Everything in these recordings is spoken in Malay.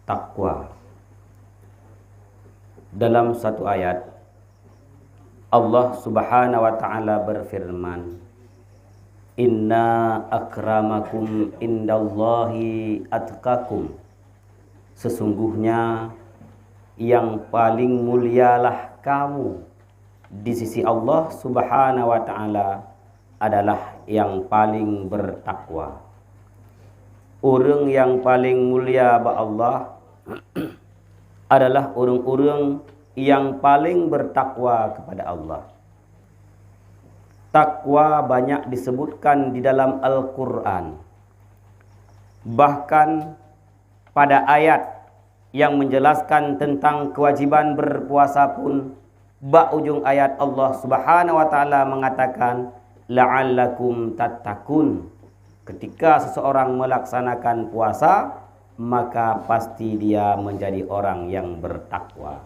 takwa. Dalam satu ayat Allah Subhanahu wa taala berfirman, "Inna akramakum indallahi atqakum." Sesungguhnya yang paling mulialah kamu di sisi Allah Subhanahu wa taala adalah yang paling bertakwa. Orang yang paling mulia ba Allah adalah orang-orang yang paling bertakwa kepada Allah. Takwa banyak disebutkan di dalam Al-Quran. Bahkan pada ayat yang menjelaskan tentang kewajiban berpuasa pun, bak ujung ayat Allah Subhanahu wa taala mengatakan la'allakum tattaqun. Ketika seseorang melaksanakan puasa, maka pasti dia menjadi orang yang bertakwa.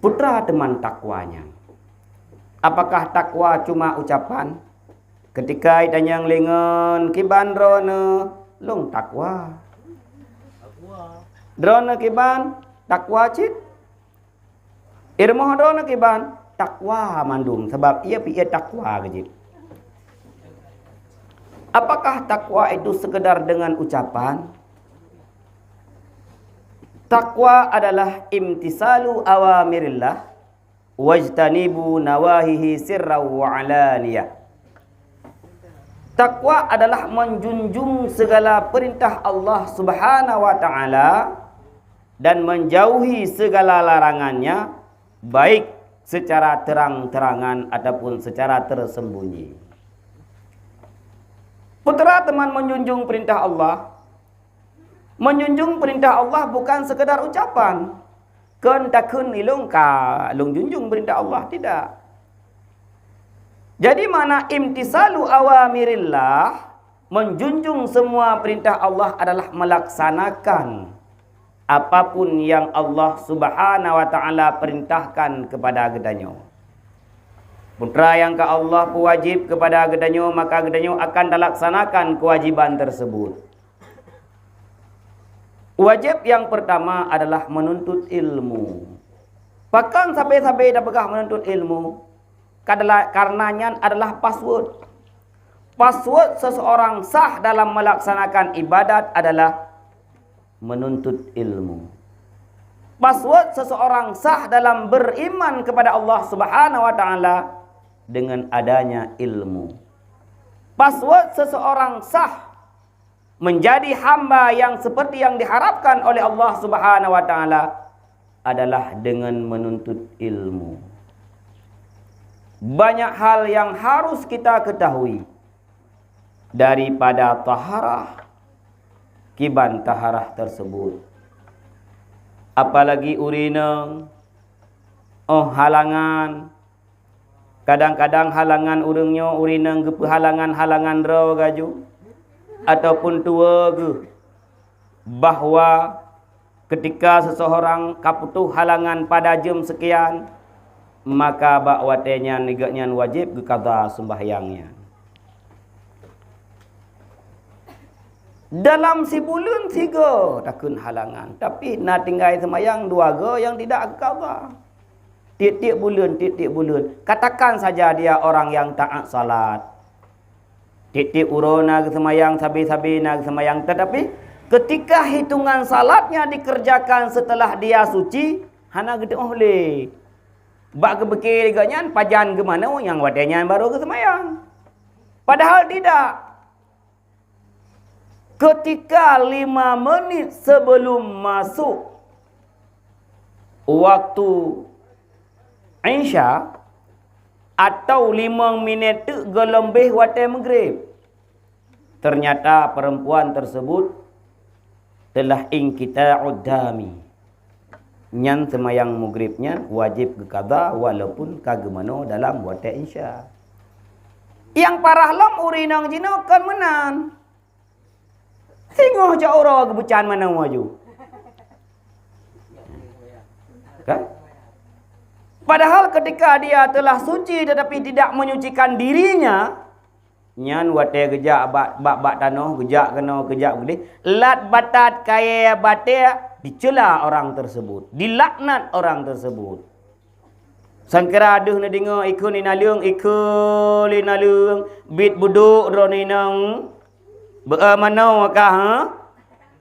Putra teman takwanya. Apakah takwa cuma ucapan? Ketika itanyang lengan kiban drone long takwa. Drone kiban takwa cit. Irmoh drone kiban takwa mandum sebab ia pi takwa gejit. Apakah takwa itu sekedar dengan ucapan? Takwa adalah imtisalu awamirillah wajtanibu nawahihi sirran wa alaniyah. Takwa adalah menjunjung segala perintah Allah Subhanahu wa taala dan menjauhi segala larangannya, baik secara terang-terangan ataupun secara tersembunyi. Putra teman menjunjung perintah Allah. Menjunjung perintah Allah bukan sekedar ucapan. Ken takun ilung ka lung junjung perintah Allah, tidak. Jadi mana imtisalu awamirillah, menjunjung semua perintah Allah adalah melaksanakan apapun yang Allah Subhanahu wa taala perintahkan kepada gedanya. Putra yang ke Allah wajib kepada gedanyo, maka gedanyo akan dilaksanakan kewajiban tersebut. Wajib yang pertama adalah menuntut ilmu. Bahkan sampai-sampai dah pegah menuntut ilmu, karenanya adalah password. Password seseorang sah dalam melaksanakan ibadat adalah menuntut ilmu. Password seseorang sah dalam beriman kepada Allah Subhanahu wa taala dengan adanya ilmu. Password seseorang sah menjadi hamba yang seperti yang diharapkan oleh Allah Subhanahu wa taala adalah dengan menuntut ilmu. Banyak hal yang harus kita ketahui daripada taharah, kiban taharah tersebut. Apalagi urina, halangan. Kadang-kadang halangan urangnya urina gepe halangan-halangan raw gaju ataupun tua ge, bahwa ketika seseorang kaputuh halangan pada jam sekian, maka bak watenya negaknya wajib ge qada sembahyangnya. Dalam sebulan 3 takun halangan, tapi nak tinggal sembahyang 2 ge yang tidak qada. Tiap-tiap bulan. Katakan saja dia orang yang taat salat. Tiap-tiap urona ke semayang, sabi-sabi nak semayang. Tetapi ketika hitungan salatnya dikerjakan setelah dia suci, hana gede oleh. Bak ke bekir ganyan, pajan ke mana yang wadanya baru ke semayang. Padahal tidak. Ketika 5 menit sebelum masuk waktu Isya atau 5 minit tu gelembih waktu maghrib, ternyata perempuan tersebut telah ingkita'ud dami. Nyan semayang maghribnya wajib ke qada walaupun kagemano dalam waktu Isya. Yang parah lam urinang jino kan menan. Singoh ja ora kebucan mana maju. Kan? Padahal ketika dia telah suci tetapi tidak menyucikan dirinya, Nyan wate gejak bak tanah, gejak kena gejak gede. Lat batat kaya batia dicela orang tersebut, dilaknat orang tersebut. Sangkira aduh na dengar ikun ni nalung, bit buduk roni nang mana ka ha?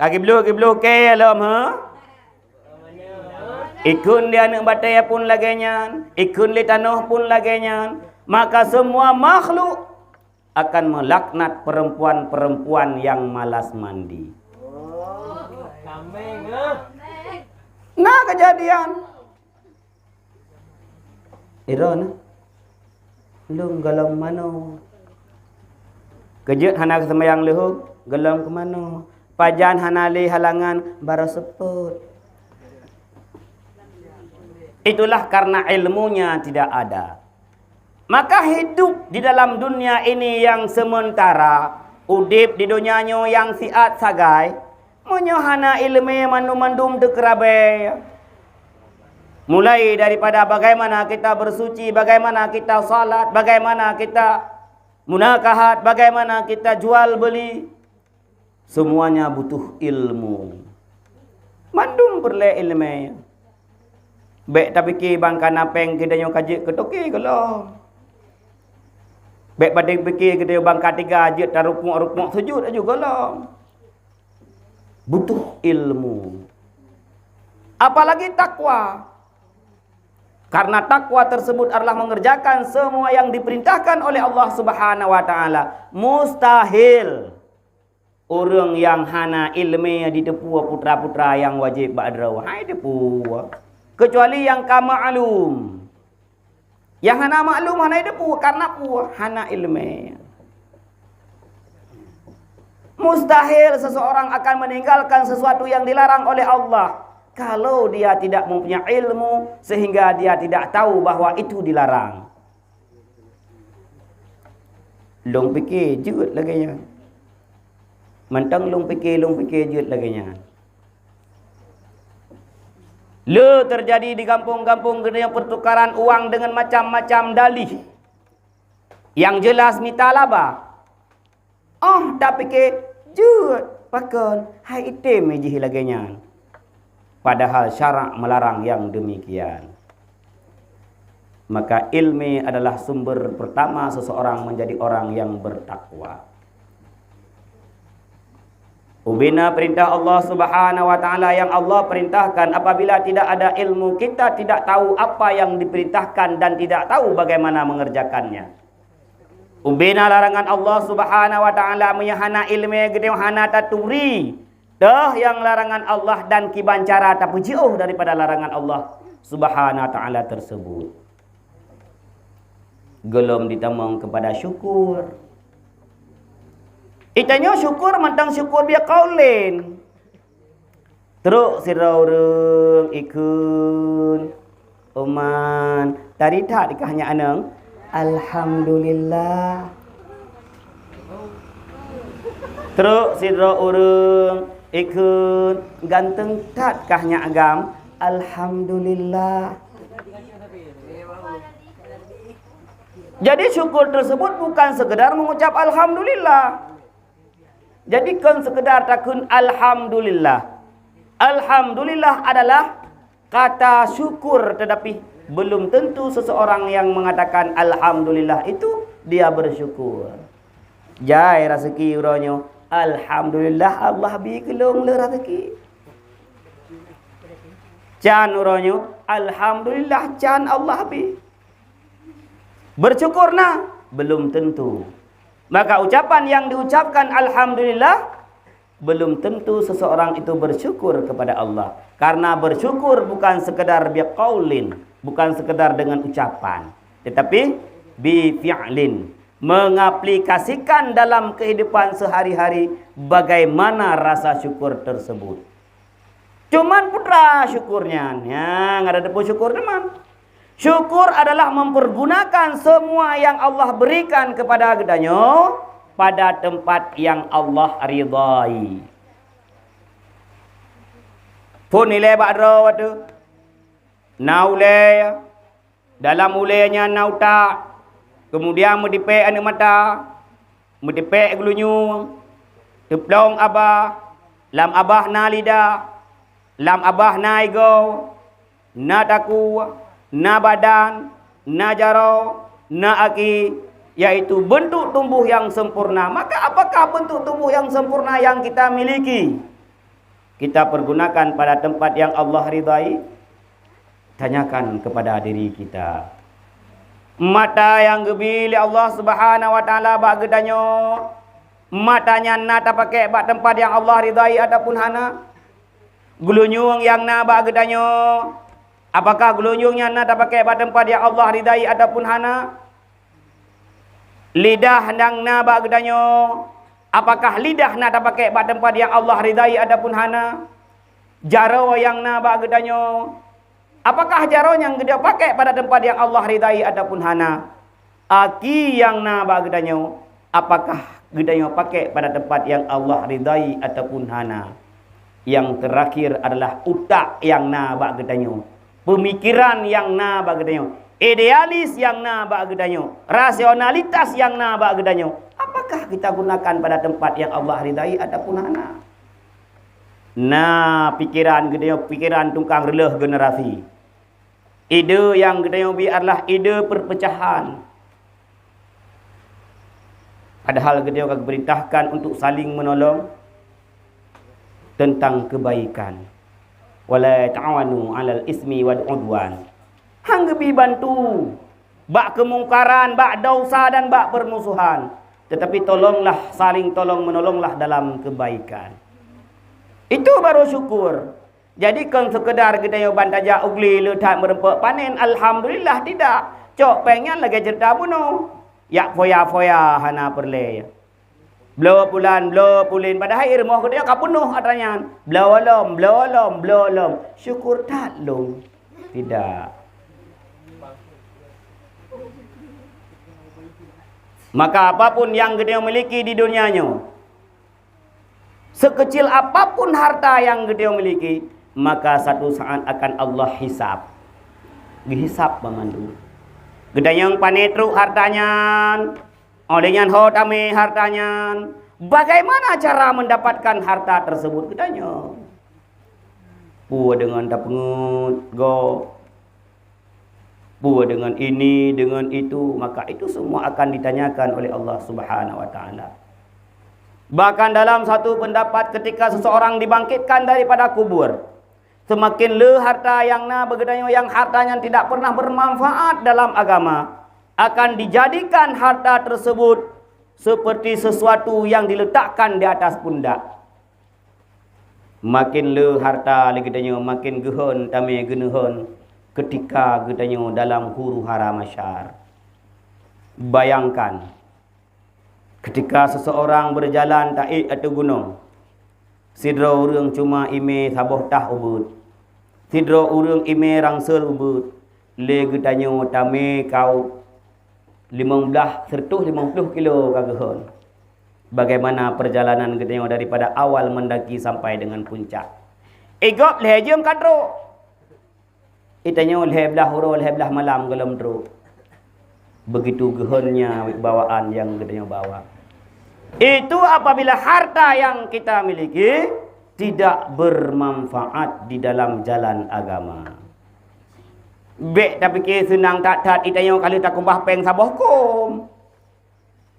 Kaki belu ke alam ha? Ikun dia nak batai pun laganya, ikun li tanah pun laganya. Maka semua makhluk akan melaknat perempuan-perempuan yang malas mandi. Nah kejadian. Iron, lung galang mano. Kejut hana sembayang lehu, galang ke mano. Pajan hana li halangan bara seput. Itulah karena ilmunya tidak ada. Maka hidup di dalam dunia ini yang sementara, udip di dunianya yang siat sagai, menyohana ilmu mandum-mandum dekerabe. Mulai daripada bagaimana kita bersuci, bagaimana kita salat, bagaimana kita munakahat, bagaimana kita jual beli. Semuanya butuh ilmu. Mandum perle ilmu. Bek tapi ki bangkan apeng kita nyo kaji ketoki kalau. Bek pada fikir kita bangka tiga ajit tarupuk sujud juga lah. Butuh ilmu. Apalagi takwa. Karena takwa tersebut adalah mengerjakan semua yang diperintahkan oleh Allah Subhanahu wa taala. Mustahil orang yang hana ilmu ditepu putra-putra yang wajib ba'draw. Hai depu. Kecuali yang ka ma'lum. Yang hana maklum hana depu karena hana ilmu. Mustahil seseorang akan meninggalkan sesuatu yang dilarang oleh Allah kalau dia tidak mempunyai ilmu sehingga dia tidak tahu bahwa itu dilarang. Long fikir jut laginya. Mentang long fikir jut laginya. Le terjadi di kampung-kampung gede pertukaran uang dengan macam-macam dalih. Yang jelas minta laba. Oh, dah fikir jut pakon hai item je laginya. Padahal syarak melarang yang demikian. Maka ilmu adalah sumber pertama seseorang menjadi orang yang bertakwa. Ubina perintah Allah Subhanahu wa taala yang Allah perintahkan, apabila tidak ada ilmu kita tidak tahu apa yang diperintahkan dan tidak tahu bagaimana mengerjakannya. Ubina larangan Allah Subhanahu wa taala menyahana ilmu gede hana taturi. Dah yang larangan Allah dan kibancara tapi jauh daripada larangan Allah Subhanahu wa taala tersebut. Gelom ditamang kepada syukur. Itanya syukur mantang syukur biar kaulin. Teruk siraurung ikun uman tadi tak dikahnya anang. Alhamdulillah. Teruk siraurung ikut ganteng tak kahnya agam. Alhamdulillah. Jadi syukur tersebut bukan sekedar mengucap Alhamdulillah. Jadikan sekedar takun Alhamdulillah. Alhamdulillah adalah kata syukur, tetapi belum tentu seseorang yang mengatakan Alhamdulillah itu dia bersyukur. Jai rezeki uronyo. Alhamdulillah Allah bi kelong le rezeki. Can uronyo. Alhamdulillah can Allah bi. Bersyukur nah belum tentu. Maka ucapan yang diucapkan Alhamdulillah belum tentu seseorang itu bersyukur kepada Allah. Karena bersyukur bukan sekedar biqaulin, bukan sekedar dengan ucapan, tetapi bi fi'lin. Mengaplikasikan dalam kehidupan sehari-hari bagaimana rasa syukur tersebut. Cuman putra syukurnya, ya nggak ada depu syukur teman. Syukur adalah mempergunakan semua yang Allah berikan kepada gedanya pada tempat yang Allah ridai. Pun nilai bakra waktu naulai dalam ulainya nauta. Kemudian mendipek anak mata. Medepek gulunyung. Teplong abah. Lam abah na lidah. Lam abah na ego. Na taku. Na badan. Na jaro. Na aki. Yaitu bentuk tubuh yang sempurna. Maka apakah bentuk tubuh yang sempurna yang kita miliki? Kita pergunakan pada tempat yang Allah ridai? Tanyakan kepada diri kita. Mata yang gebili Allah Subhanahu wa taala bak gedanyo. Matanya na tak pakai bak tempat yang Allah ridai ataupun hana. Gulunyung yang na bak gedanyo. Apakah gulunyungnya na tak pakai bak tempat yang Allah ridai ataupun hana? Lidah yang na bak gedanyo. Apakah lidah na tak pakai bak tempat yang Allah ridai ataupun hana? Jaro yang na bak gedanyo. Apakah jaro yang dia pakai pada tempat yang Allah ridai ataupun hana? Aki yang na bak gedanyo. Apakah gedanyo pakai pada tempat yang Allah ridai ataupun hana? Yang terakhir adalah utak yang na bak gedanyo. Pemikiran yang na bak gedanyo. Idealis yang na bak gedanyo. Rasionalitas yang na bak gedanyo. Apakah kita gunakan pada tempat yang Allah ridai ataupun hana? Nah, pikiran gedanyo, pikiran tungkang releh generasi. Ide yang gedanyo bi adalah ide perpecahan. Padahal gedanyo kag perintahkan untuk saling menolong tentang kebaikan. Wala ta'awanu 'alal ismi wal 'udwan. Hang gebi bantu bak kemungkaran, bak dosa dan bak permusuhan. Tetapi tolonglah, saling tolong menolonglah dalam kebaikan. Itu baru syukur. Jadi kan sekedar gedanyo bantaja ugli letak merempek panen, alhamdulillah tidak. Cok pengen lagi cerita bunuh. Yak foya-foya hana perle. Blow pulan, blow pulin. Padahal irmoh gedanyo kapunuh atanya. Blow alom. Syukur tak long. Tidak. Maka apapun yang gedanyo miliki di dunianya, sekecil apapun harta yang gedanyo miliki, maka satu saat akan Allah hisab. Dihisab pemandu. Gedanyo panetru hartanya, olehnya ho tame hartanya. Bagaimana cara mendapatkan harta tersebut gedanyo? Dengan dapengut go. Dengan ini, dengan itu, maka itu semua akan ditanyakan oleh Allah Subhanahu wa taala. Bahkan dalam satu pendapat ketika seseorang dibangkitkan daripada kubur, semakin le harta yang na begedanyo yang hartanya tidak pernah bermanfaat dalam agama, akan dijadikan harta tersebut seperti sesuatu yang diletakkan di atas pundak. Makin le harta legedanyo makin gehon tame genehon. Ketika gedanyo dalam huru hara masyar. Bayangkan ketika seseorang berjalan taik atau gunung, sidro urang cuma ime saboh tah ubud, sidro urang ime rangsel ubud, le gedanyo tame kau 50 kilo kagehon. Bagaimana perjalanan gedanyo daripada awal mendaki sampai dengan puncak? Egop lejem kadro. Itanya oleh belah huru, oleh belah malam gelam teruk. Begitu gehonnya bawaan yang gedanyo bawa. Itu apabila harta yang kita miliki tidak bermanfaat di dalam jalan agama. Bek tapi ke senang tak itanya kali tak kumbah peng sabohkum.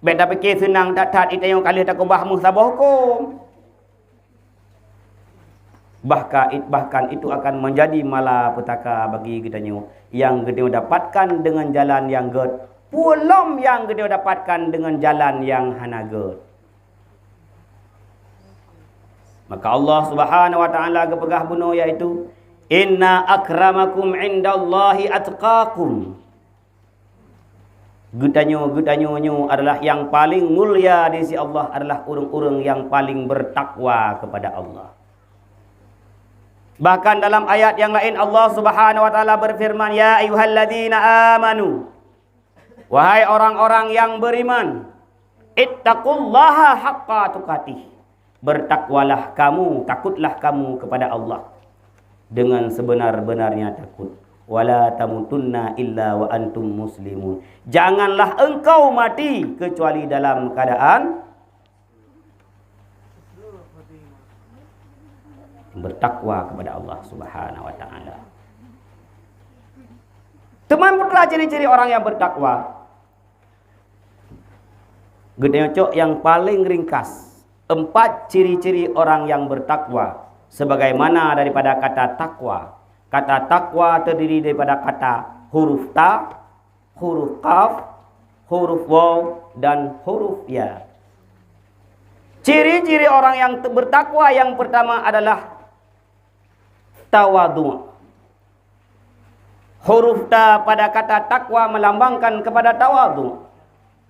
Bek tapi ke senang tak itanya kali tak kumbah mu sabohkum. Bahkan itu akan menjadi malapetaka bagi gedanyo yang gedanyo dapatkan dengan jalan yang ged, pulom yang gedanyo dapatkan dengan jalan yang hana ged. Maka Allah Subhanahu wa taala gepegah bunuh yaitu inna akramakum indallahi atqakum. Gedanyo adalah yang paling mulia di sisi Allah adalah orang-orang yang paling bertakwa kepada Allah. Bahkan dalam ayat yang lain Allah Subhanahu wa taala berfirman, ya ayyuhalladzina amanu, wahai orang-orang yang beriman, ittaqullaha haqqa tuqatih, bertakwalah kamu, takutlah kamu kepada Allah dengan sebenar-benarnya takut. wala tamutunna illa wa antum muslimun. Janganlah engkau mati kecuali dalam keadaan bertakwa kepada Allah Subhanahu wa taala. Teman putra ciri-ciri orang yang bertakwa. Gede cok yang paling ringkas. 4 ciri-ciri orang yang bertakwa. Sebagaimana daripada kata takwa. Kata takwa terdiri daripada kata huruf ta, huruf kaf, huruf waw, dan huruf ya. Ciri-ciri orang yang bertakwa yang pertama adalah tawadu. Huruf ta pada kata takwa melambangkan kepada tawadu.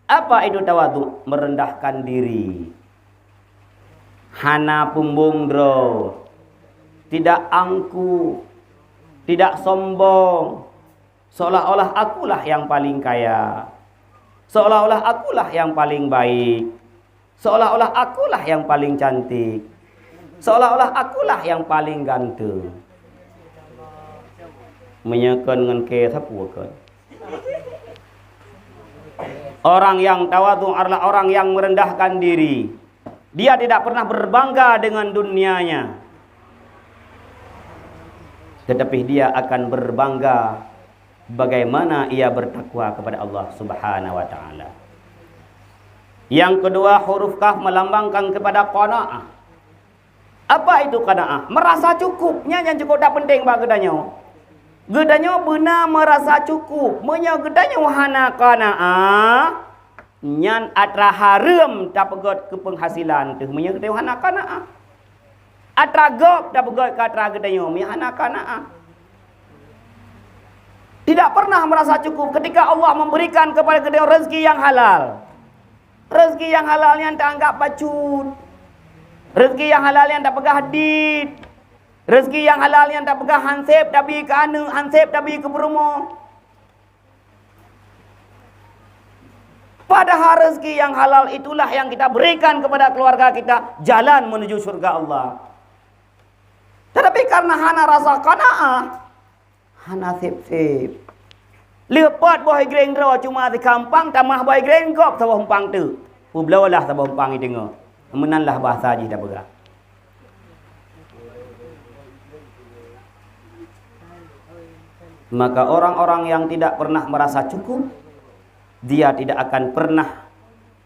Apa itu tawadu? Merendahkan diri. Hana pumbung dro. Tidak angku. Tidak sombong. Seolah-olah akulah yang paling kaya. Seolah-olah akulah yang paling baik. Seolah-olah akulah yang paling cantik. Seolah-olah akulah yang paling ganteng. Menyekan dengan ke sapu kan. Orang yang tawadu adalah orang yang merendahkan diri. Dia tidak pernah berbangga dengan dunianya. Tetapi dia akan berbangga bagaimana ia bertakwa kepada Allah Subhanahu wa taala. Yang kedua, huruf kaf melambangkan kepada qanaah. Apa itu qanaah? Merasa cukupnya yang cukup tak penting bagi gedanyo. Gedanyo benar merasa cukup. Menyo gedanyo hana qanaah. Nyan atra haram tak pegot ke penghasilan tu. Menyo gedanyo hana qanaah. Atra gop tak pegot ke atra gedanyo. Menyo hana qanaah. Tidak pernah merasa cukup ketika Allah memberikan kepada gedanyo rezeki yang halal. Rezeki yang halal yang tak anggap bacut. Rezeki yang halal yang tak pegah hadid. Rezeki yang halal yang tak pegah hansip tapi ke anu, hansip tapi ke berumo. Padahal rezeki yang halal itulah yang kita berikan kepada keluarga kita jalan menuju surga Allah. Tetapi karena hana rasa qanaah, hana sip-sip. Lepat boy grendro cuma di kampang tamah boy grenggop sawah umpang tu. Ublawalah sawah umpang i dengar. Menanlah bahasa haji dah berah. Maka orang-orang yang tidak pernah merasa cukup, dia tidak akan pernah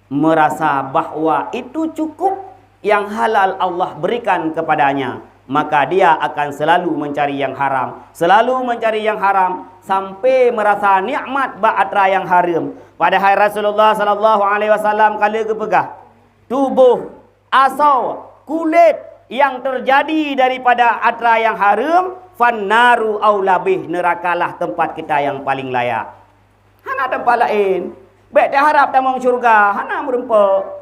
merasa bahwa itu cukup yang halal Allah berikan kepadanya. Maka dia akan selalu mencari yang haram. Selalu mencari yang haram sampai merasa nikmat ba'atra yang haram. Padahal Rasulullah SAW kala kepegah tubuh, asal, kulit yang terjadi daripada atra yang haram, fannaru aulabih, nerakalah tempat kita yang paling layak. Hana tempat lain. Baik dah harap tamang syurga, hana merempak.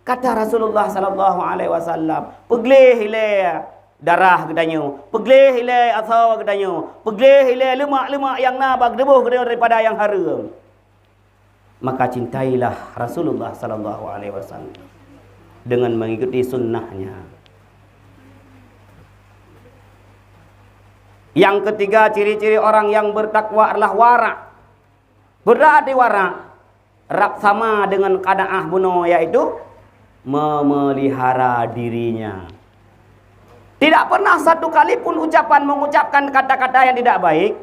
Kata Rasulullah SAW, peglih hilai darah gedanyo, peglih hilai asal gedanyo, peglih hilai lemak-lemak yang nabak debuh gedanyo daripada yang haram. Maka cintailah Rasulullah SAW dengan mengikuti sunnahnya. Yang ketiga, ciri-ciri orang yang bertakwa adalah wara'. Berarti wara' rap sama dengan qanaah buno, yaitu memelihara dirinya. Tidak pernah satu kali pun mengucapkan kata-kata yang tidak baik.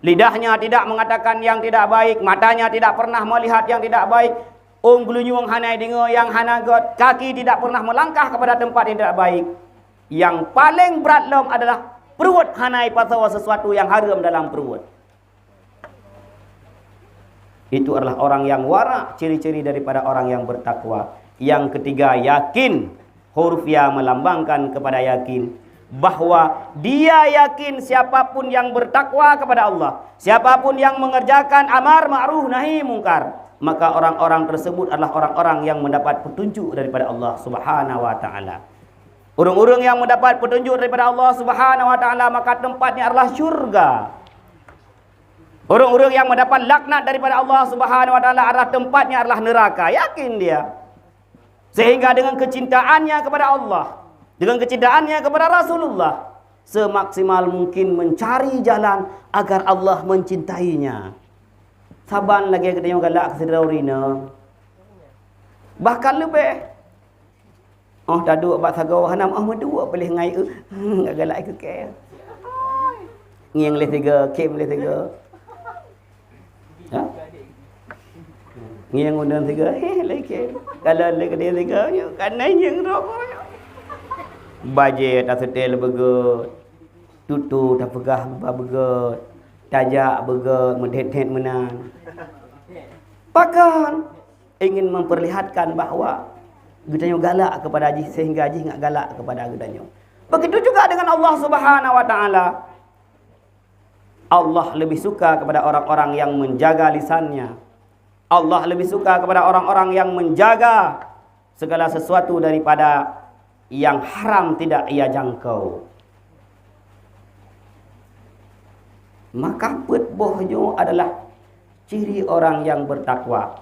Lidahnya tidak mengatakan yang tidak baik, matanya tidak pernah melihat yang tidak baik. Glunyung hanai dengar yang hana got, kaki tidak pernah melangkah kepada tempat yang tidak baik. Yang paling berat lom adalah perut hanai pasal sesuatu yang haram dalam perut. Itu adalah orang yang wara', ciri-ciri daripada orang yang bertakwa. Yang ketiga, yakin. Huruf ya melambangkan kepada yakin. Bahwa dia yakin siapapun yang bertakwa kepada Allah, siapapun yang mengerjakan amar ma'ruf nahi mungkar, maka orang-orang tersebut adalah orang-orang yang mendapat petunjuk daripada Allah Subhanahu wa taala. Orang-orang yang mendapat petunjuk daripada Allah Subhanahu wa taala, maka tempatnya adalah syurga. Orang-orang yang mendapat laknat daripada Allah Subhanahu wa taala, adalah tempatnya adalah neraka. Yakin dia. Sehingga dengan kecintaannya kepada Allah, dengan kecintaannya kepada Rasulullah, semaksimal mungkin mencari jalan agar Allah mencintainya. Saban lagi kita yang galak ke saudara. Bahkan lebih. Oh tadu abak sagau hanam medua boleh ngai enggak galak ke ke. Ngiang le 3, kem le 3. Ha? Ngiang undang 3, le kem. Kalau le ke dia 3 nya kanai yang rokoknya. Baje tak setel begut. Tutu tak pegah begut. Tajak begut medhet-het menan. Bahkan ingin memperlihatkan bahawa gedanyo galak kepada haji sehingga haji enggak galak kepada gedanyo. Begitu juga dengan Allah Subhanahu wa taala. Allah lebih suka kepada orang-orang yang menjaga lisannya. Allah lebih suka kepada orang-orang yang menjaga segala sesuatu daripada yang haram tidak ia jangkau. Maka petbohnya adalah ciri orang yang bertakwa.